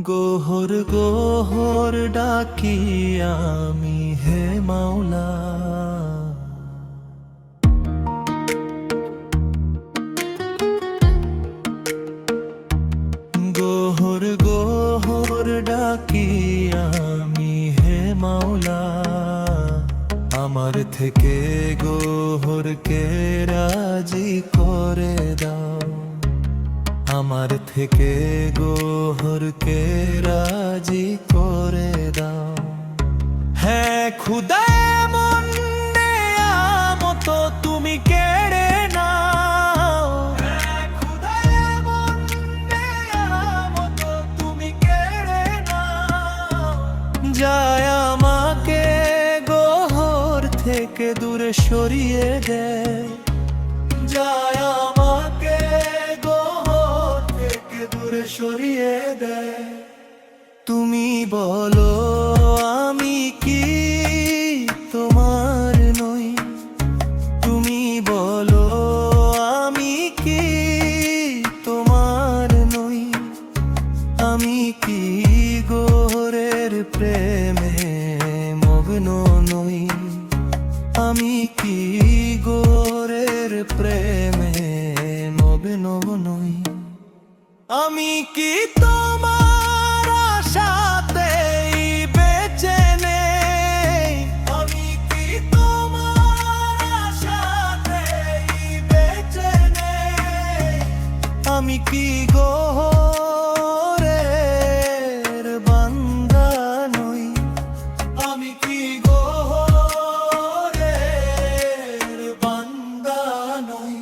গোহর গোহর ডাকি আমি হে মাওলা। গোহর গোহর ডাকি আমি হে মাওলা। আমার থেকে গোহরকে রাজি করে দাও, আমার থেকে গোহরকে রাজি করে দাও। হ্যাঁ খুদা এমন নেয়ামত তুমি কেড়ে নাও, হ্যাঁ খুদা এমন নেয়ামত তুমি কেড়ে নাও। যায় আমাকে গোহর থেকে দূরে সরিয়ে দেয়, যায় আমাকে গোহর থেকে দূরে সরিয়ে দেয়। তুমি বলো আমি কি তোমার নই, তুমি বলো আমি কি তোমার নই। আমি কি গোহরের প্রেমে মগ্ন নই, আমি কি গোহরের প্রেমে মগ্ন নই। আমি কি তোমার আশাতেই বেঁচে নেই, আমি কি তোমার আশাতেই বেঁচে নেই। আমি কি গোহরের বান্দা নই, আমি কি গোহরের বান্দা নই।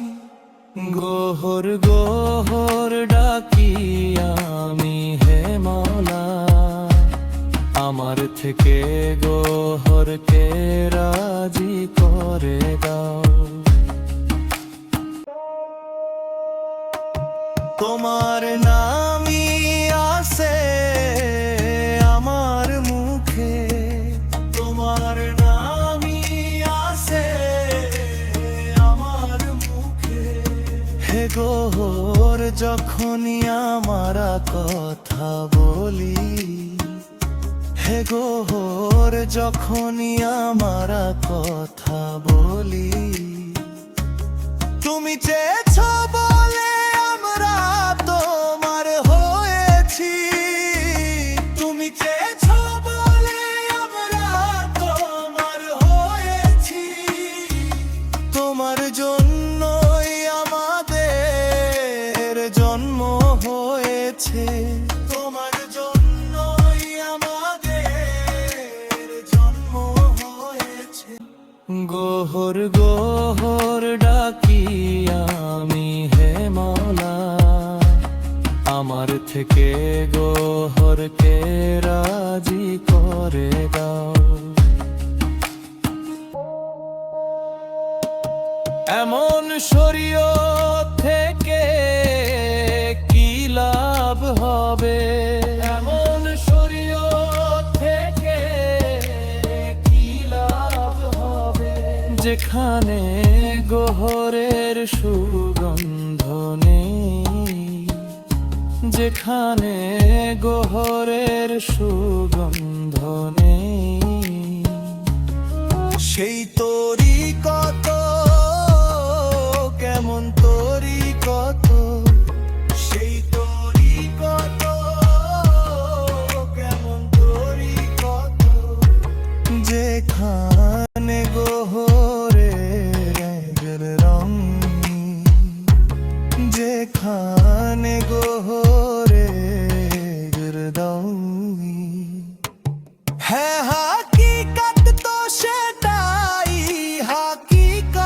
গোহর গোহর ডাকি আমি হে মাওলা। আমার থেকে গোহরকে রাজি করে দাও। তোমার নামই আছে আমার মুখে, তোমার নামই আছে আমার মুখে। হে গোহর যখনই আমরা কথা বলি, হে গোহর যখনই আমরা কথা বলি। তুমি চেয়েছো বলে আমরা তোমার হয়েছি, তুমি চেয়েছো বলে আমরা তোমার হয়েছি। তোমার জন্যই আমাদের জন্ম হয়েছে, তোমার জন্যই আমাদের জন্ম হয়েছে। গোহর গোহর ডাকি আমি হে মাওলা। আমার থেকে গোহরকে রাজি করে দাও। এমন শরীয়ত থেকে কি লাভ হবে, এমন শরীয়ত থেকে কি লাভ হবে। যেখানে গোহরের সুগন্ধ নেই, যেখানে গোহরের সুগন্ধ নেই। সেই তোরি কত কেমন তোরি কত, সেই তোরি কত কেমন তোরি কত। যেখানে গোহরের রং, যেখানে গোহরের রং। হ্যাঁ হাকিকত তো সেটাই হাকিকত,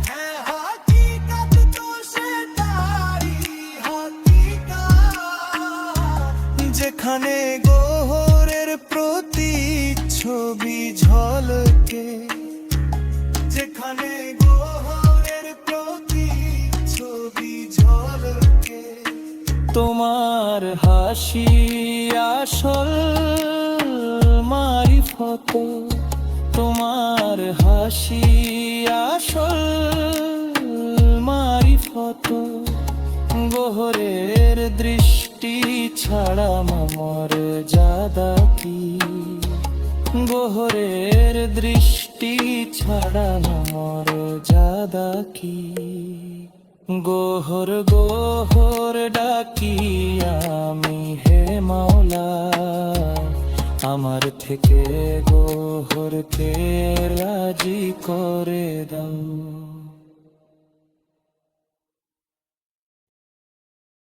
হ্যাঁ হাকিকত তো সেটাই হাকিকত। যেখানে গোহরের প্রতিচ্ছবি ঝলকে, যেখানে গোহরের প্রতিচ্ছবি ঝলকে। তোমার হাসি আসল মারিফত, তোমার হাসি আসল মারিফত। গোহরের দৃষ্টি আমার জাদা কি, গোহরের দৃষ্টি ছাড়া আমার জাদা কি। গোহর গোহর ডাকি আমি হে মাওলা, আমার থেকে গোহরকে রাজি করে দাও।